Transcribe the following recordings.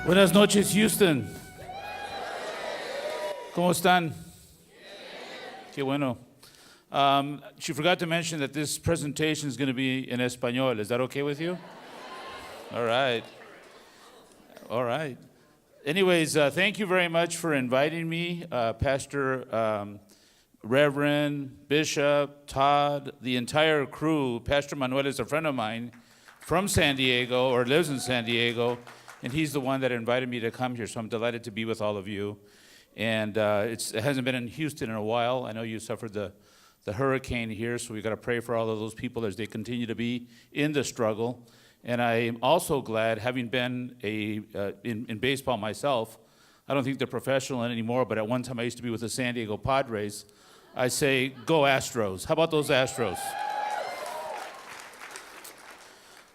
Buenas noches, Houston. ¿Cómo están? Qué bueno. She forgot to mention that this presentation is going to be in Espanol. Is that okay with you? All right. All right. Anyways, thank you very much for inviting me, Pastor, Reverend, Bishop, Todd, the entire crew. Pastor Manuel is a friend of mine from San Diego, or lives in San Diego, and he's the one that invited me to come here, so I'm delighted to be with all of you. And it hasn't been in Houston in a while. I know you suffered the hurricane here, so we've got to pray for all of those people as they continue to be in the struggle. And I'm also glad, having been in baseball myself, I don't think they're professional anymore, but at one time I used to be with the San Diego Padres. I say, go Astros. How about those Astros?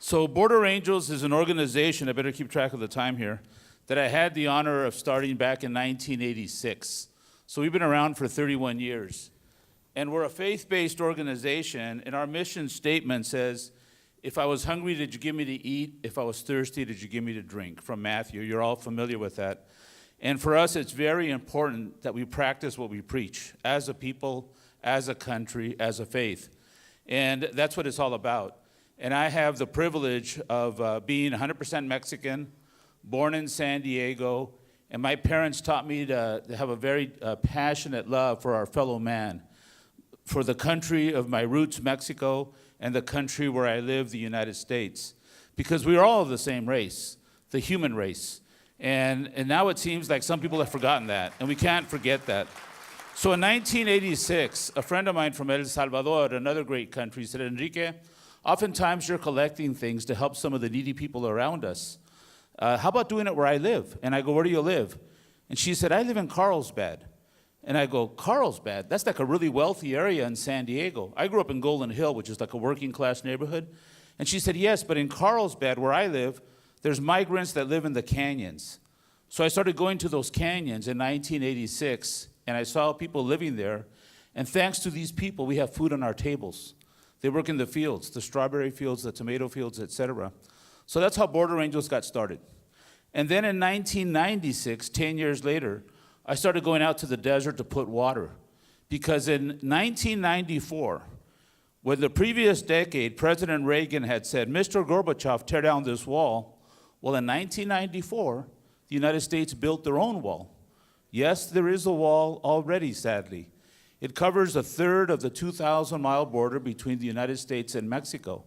So Border Angels is an organization, I better keep track of the time here, that I had the honor of starting back in 1986. So we've been around for 31 years. And we're a faith-based organization, and our mission statement says, if I was hungry, did you give me to eat? If I was thirsty, did you give me to drink? From Matthew. You're all familiar with that. And for us, it's very important that we practice what we preach as a people, as a country, as a faith. And that's what it's all about. And I have the privilege of being 100% Mexican, born in San Diego, and my parents taught me to have a very passionate love for our fellow man, for the country of my roots, Mexico, and the country where I live, the United States. Because we're all of the same race, the human race. And now it seems like some people have forgotten that, and we can't forget that. So in 1986, a friend of mine from El Salvador, another great country, said, Enrique, oftentimes you're collecting things to help some of the needy people around us. How about doing it where I live? And I go, where do you live? And she said, I live in Carlsbad. And I go, Carlsbad? That's like a really wealthy area in San Diego. I grew up in Golden Hill, which is like a working class neighborhood. And she said, yes, but in Carlsbad, where I live, there's migrants that live in the canyons. So I started going to those canyons in 1986, and I saw people living there. And thanks to these people, we have food on our tables. They work in the fields, the strawberry fields, the tomato fields, etc. So that's how Border Angels got started. And then in 1996, 10 years later, I started going out to the desert to put water. Because in 1994, when the previous decade, President Reagan had said, Mr. Gorbachev, tear down this wall. Well, in 1994, the United States built their own wall. Yes, there is a wall already, sadly. It covers a third of the 2,000-mile border between the United States and Mexico.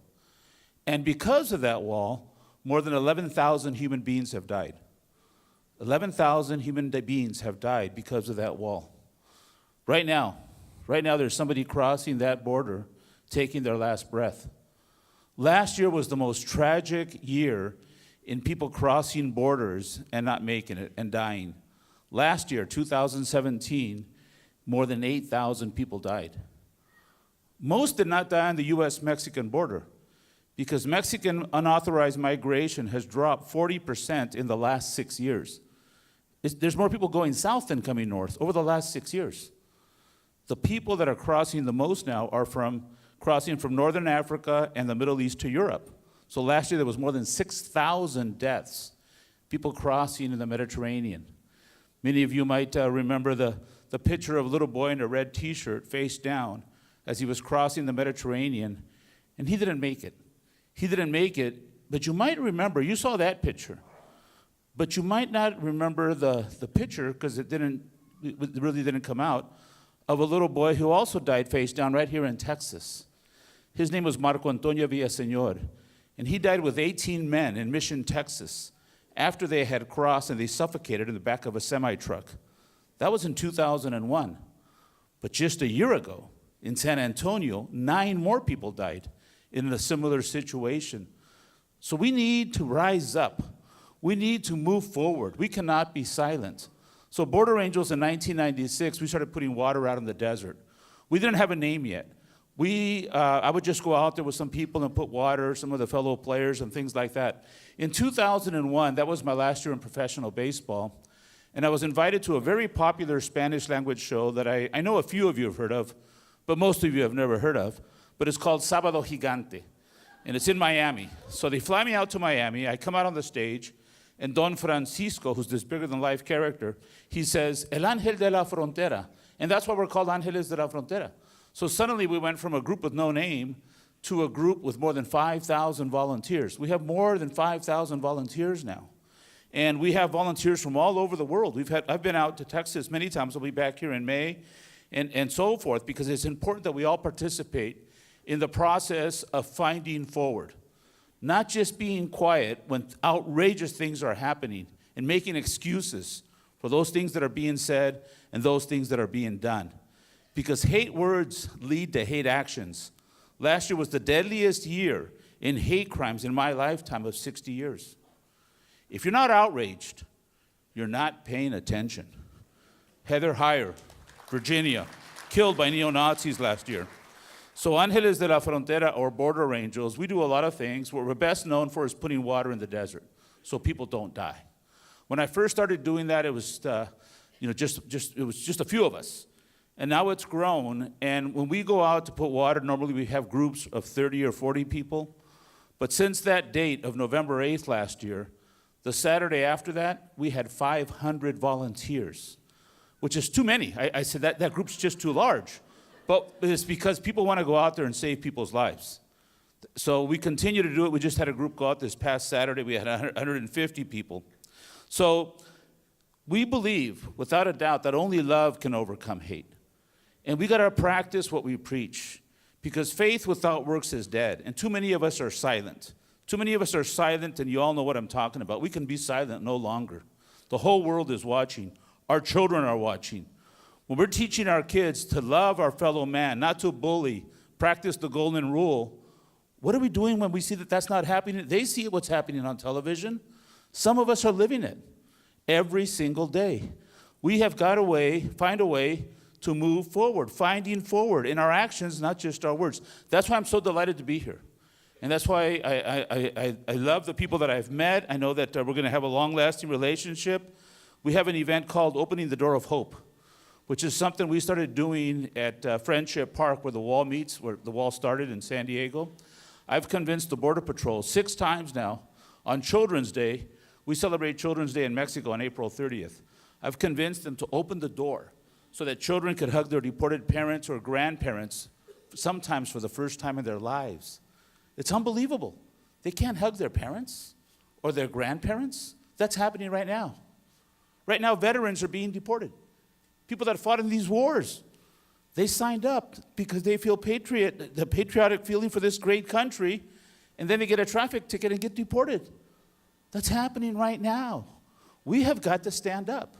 And because of that wall, more than 11,000 human beings have died. 11,000 human beings have died because of that wall. Right now, there's somebody crossing that border, taking their last breath. Last year was the most tragic year in people crossing borders and not making it and dying. Last year, 2017, more than 8,000 people died. Most did not die on the US-Mexican border because Mexican unauthorized migration has dropped 40% in the last 6 years. There's more people going south than coming north over the last 6 years. The people that are crossing the most now are crossing from Northern Africa and the Middle East to Europe. So last year there was more than 6,000 deaths, people crossing in the Mediterranean. Many of you might remember the picture of a little boy in a red t-shirt face down as he was crossing the Mediterranean, and he didn't make it. He didn't make it, but you might remember, you saw that picture, but you might not remember the picture because it really didn't come out, of a little boy who also died face down right here in Texas. His name was Marco Antonio Villaseñor, and he died with 18 men in Mission, Texas, after they had crossed and they suffocated in the back of a semi-truck. That was in 2001. But just a year ago, in San Antonio, 9 more people died in a similar situation. So we need to rise up. We need to move forward. We cannot be silent. So Border Angels in 1996, we started putting water out in the desert. We didn't have a name yet. I would just go out there with some people and put water, some of the fellow players and things like that. In 2001, that was my last year in professional baseball, and I was invited to a very popular Spanish language show that I know a few of you have heard of, but most of you have never heard of, but it's called Sábado Gigante, and it's in Miami. So they fly me out to Miami, I come out on the stage, And Don Francisco, who's this bigger-than-life character, he says, El Ángel de la Frontera. And that's why we're called Ángeles de la Frontera. So suddenly we went from a group with no name to a group with more than 5,000 volunteers. We have more than 5,000 volunteers now. And we have volunteers from all over the world. I've been out to Texas many times. I'll be back here in May and so forth, because it's important that we all participate in the process of finding forward. Not just being quiet when outrageous things are happening and making excuses for those things that are being said and those things that are being done. Because hate words lead to hate actions. Last year was the deadliest year in hate crimes in my lifetime of 60 years. If you're not outraged, you're not paying attention. Heather Heyer, Virginia, killed by neo-Nazis last year. So Ángeles de la Frontera, or Border Angels, we do a lot of things. What we're best known for is putting water in the desert so people don't die. When I first started doing that, it was just a few of us. And now it's grown, and when we go out to put water, normally we have groups of 30 or 40 people. But since that date of November 8th last year, the Saturday after that, we had 500 volunteers, which is too many. I said that group's just too large. But it's because people want to go out there and save people's lives. So we continue to do it. We just had a group go out this past Saturday. We had 150 people. So we believe, without a doubt, that only love can overcome hate. And we got to practice what we preach, because faith without works is dead. And too many of us are silent. Too many of us are silent, and you all know what I'm talking about. We can be silent no longer. The whole world is watching. Our children are watching. When we're teaching our kids to love our fellow man, not to bully, practice the golden rule, what are we doing when we see that that's not happening? They see what's happening on television. Some of us are living it every single day. We have got to find a way to move forward, finding forward in our actions, not just our words. That's why I'm so delighted to be here. And that's why I love the people that I've met. I know that we're going to have a long-lasting relationship. We have an event called Opening the Door of Hope, which is something we started doing at Friendship Park, where the wall meets, where the wall started in San Diego. I've convinced the Border Patrol 6 times now on Children's Day. We celebrate Children's Day in Mexico on April 30th. I've convinced them to open the door so that children could hug their deported parents or grandparents, sometimes for the first time in their lives. It's unbelievable. They can't hug their parents or their grandparents. That's happening right now. Right now, veterans are being deported. People that fought in these wars, they signed up because they feel the patriotic feeling for this great country, and then they get a traffic ticket and get deported. That's happening right now. We have got to stand up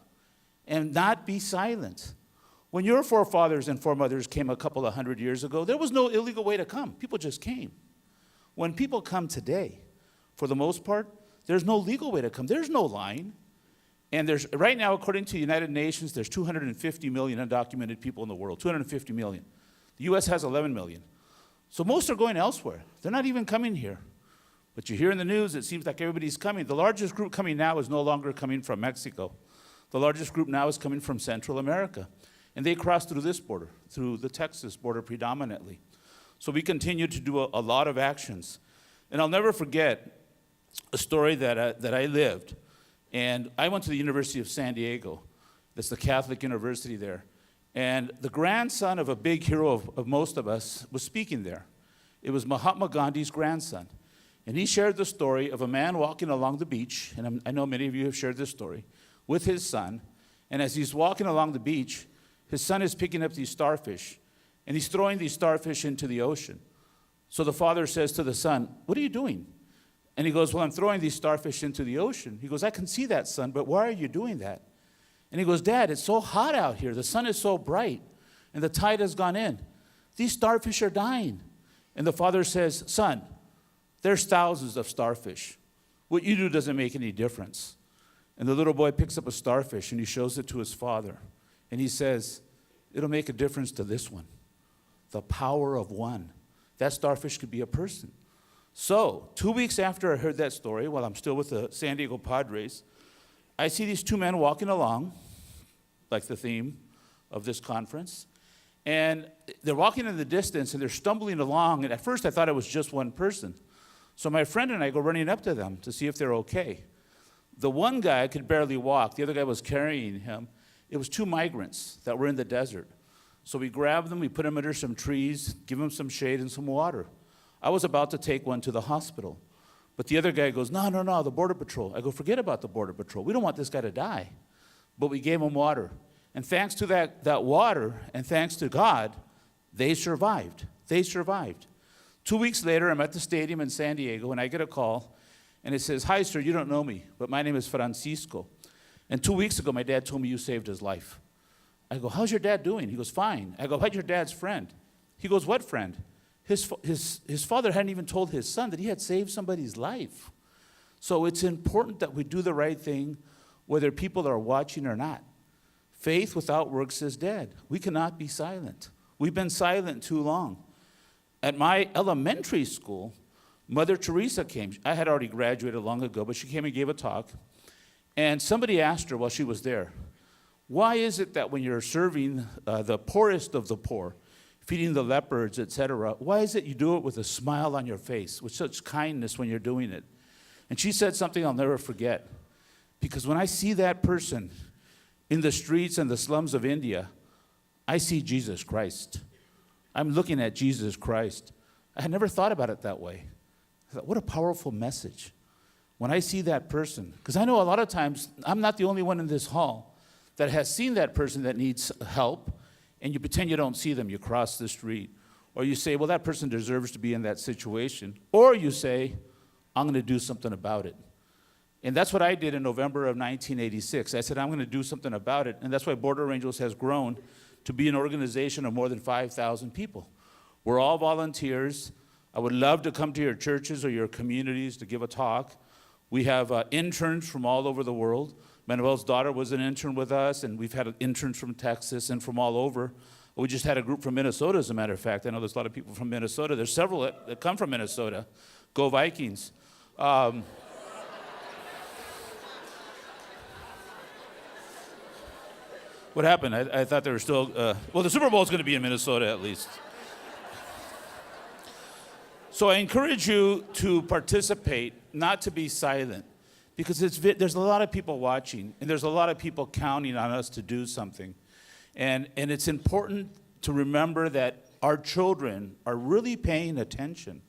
and not be silent. When your forefathers and foremothers came a couple of 100 years ago, there was no illegal way to come. People just came. When people come today, for the most part, there's no legal way to come. There's no line. And right now, according to the United Nations, there's 250 million undocumented people in the world, 250 million. The US has 11 million. So most are going elsewhere. They're not even coming here. But you hear in the news, it seems like everybody's coming. The largest group coming now is no longer coming from Mexico. The largest group now is coming from Central America. And they cross through this border, through the Texas border predominantly. So we continue to do a lot of actions. And I'll never forget a story that I lived. And I went to the University of San Diego. That's the Catholic university there. And the grandson of a big hero of most of us was speaking there. It was Mahatma Gandhi's grandson. And he shared the story of a man walking along the beach, and I know many of you have shared this story, with his son. And as he's walking along the beach, his son is picking up these starfish, and he's throwing these starfish into the ocean. So the father says to the son, "What are you doing?" And he goes, "Well, I'm throwing these starfish into the ocean." He goes, "I can see that, son, but why are you doing that?" And he goes, "Dad, it's so hot out here. The sun is so bright, and the tide has gone in. These starfish are dying." And the father says, "Son, there's thousands of starfish. What you do doesn't make any difference." And the little boy picks up a starfish, and he shows it to his father. And he says, "It'll make a difference to this one. The power of one. That starfish could be a person." So 2 weeks after I heard that story, while I'm still with the San Diego Padres, I see these 2 men walking along, like the theme of this conference, and they're walking in the distance, and they're stumbling along, and at first I thought it was just one person. So my friend and I go running up to them to see if they're okay. The one guy could barely walk. The other guy was carrying him. It was two migrants that were in the desert. So we grabbed them, we put them under some trees, give them some shade and some water. I was about to take one to the hospital. But the other guy goes, no, the Border Patrol. I go, forget about the Border Patrol. We don't want this guy to die. But we gave him water. And thanks to that water, and thanks to God, they survived. They survived. 2 weeks later, I'm at the stadium in San Diego, and I get a call, and it says, hi, sir, you don't know me, but my name is Francisco. And 2 weeks ago, my dad told me you saved his life. I go, how's your dad doing? He goes, fine. I go, how's your dad's friend? He goes, what friend? His father hadn't even told his son that he had saved somebody's life. So it's important that we do the right thing, whether people are watching or not. Faith without works is dead. We cannot be silent. We've been silent too long. At my elementary school, Mother Teresa came. I had already graduated long ago, but she came and gave a talk. And somebody asked her while she was there, why is it that when you're serving the poorest of the poor, feeding the leopards, etc., why is it you do it with a smile on your face, with such kindness when you're doing it? And she said something I'll never forget. Because when I see that person in the streets and the slums of India, I see Jesus Christ. I'm looking at Jesus Christ. I had never thought about it that way. I thought, what a powerful message. When I see that person, because I know a lot of times I'm not the only one in this hall that has seen that person that needs help, and you pretend you don't see them. You cross the street. Or you say, well, that person deserves to be in that situation. Or you say, I'm going to do something about it. And that's what I did in November of 1986. I said, I'm going to do something about it. And that's why Border Angels has grown to be an organization of more than 5,000 people. We're all volunteers. I would love to come to your churches or your communities to give a talk. We have interns from all over the world. Manuel's daughter was an intern with us, and we've had interns from Texas and from all over. We just had a group from Minnesota, as a matter of fact. I know there's a lot of people from Minnesota. There's several that come from Minnesota. Go Vikings. What happened? I thought they were still, well, the Super Bowl is going to be in Minnesota at least. So I encourage you to participate, not to be silent, because there's a lot of people watching, and there's a lot of people counting on us to do something. And it's important to remember that our children are really paying attention.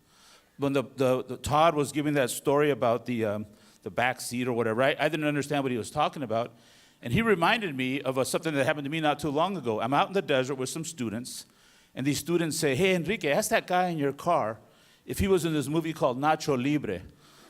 When the Todd was giving that story about the back seat or whatever, I didn't understand what he was talking about. And he reminded me of something that happened to me not too long ago. I'm out in the desert with some students, and these students say, hey, Enrique, ask that guy in your car if he was in this movie called Nacho Libre.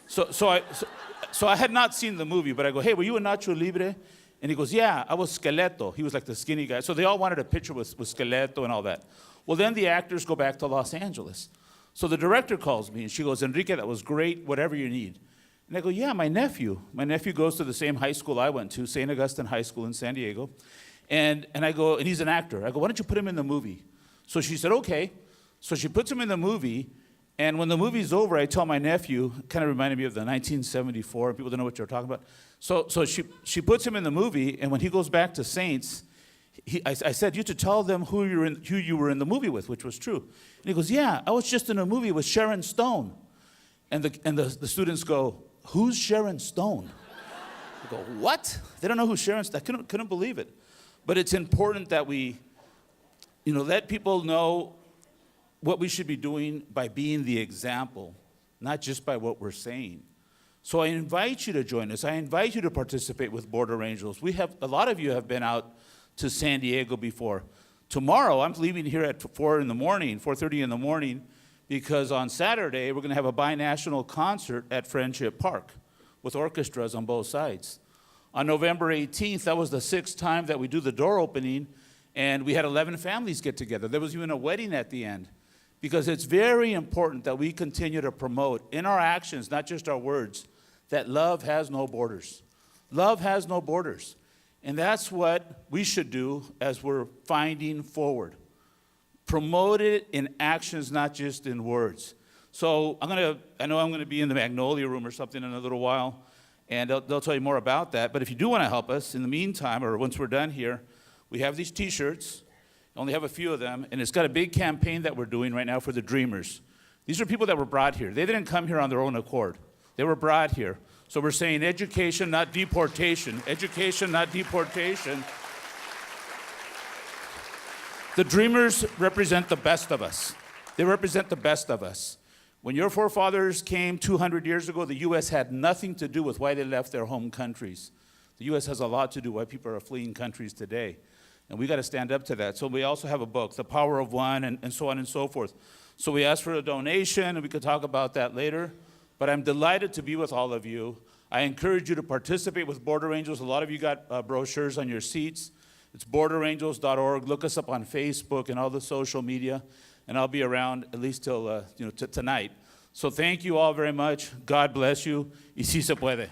So I had not seen the movie, but I go, hey, were you in Nacho Libre? And he goes, yeah, I was Skeleto. He was like the skinny guy. So they all wanted a picture with Skeleto and all that. Well, then the actors go back to Los Angeles. So the director calls me, and she goes, Enrique, that was great, whatever you need. And I go, yeah, my nephew. My nephew goes to the same high school I went to, St. Augustine High School in San Diego. And I go, and he's an actor. I go, why don't you put him in the movie? So she said, okay. So she puts him in the movie, and when the movie's over, I tell my nephew, kind of reminded me of the 1974, people don't know what you're talking about. So she puts him in the movie, and when he goes back to Saints, I said, you to tell them who you were in the movie with, which was true. And he goes, yeah, I was just in a movie with Sharon Stone. And the students go, who's Sharon Stone? I go, what? They don't know who Sharon Stone. I couldn't believe it. But it's important that we, let people know what we should be doing by being the example, not just by what we're saying. So I invite you to join us. I invite you to participate with Border Angels. A lot of you have been out to San Diego before. Tomorrow, I'm leaving here at 4:30 in the morning, because on Saturday, we're going to have a binational concert at Friendship Park with orchestras on both sides. On November 18th, that was the 6th time that we do the door opening, and we had 11 families get together. There was even a wedding at the end, because it's very important that we continue to promote in our actions, not just our words, that love has no borders. Love has no borders. And that's what we should do as we're finding forward. Promote it in actions, not just in words. So I know I'm going to be in the Magnolia Room or something in a little while, and they'll tell you more about that. But if you do want to help us, in the meantime, or once we're done here, we have these T-shirts. I only have a few of them, and it's got a big campaign that we're doing right now for the Dreamers. These are people that were brought here. They didn't come here on their own accord. They were brought here. So we're saying education, not deportation. Education, not deportation. The dreamers represent the best of us. They represent the best of us. When your forefathers came 200 years ago, the U.S. had nothing to do with why they left their home countries. The U.S. has a lot to do why people are fleeing countries today. And we got to stand up to that. So we also have a book, The Power of One, and so on and so forth. So we asked for a donation, and we could talk about that later. But I'm delighted to be with all of you. I encourage you to participate with Border Angels. A lot of you got brochures on your seats. It's borderangels.org. Look us up on Facebook and all the social media. And I'll be around at least till tonight. So thank you all very much. God bless you. Y si se puede.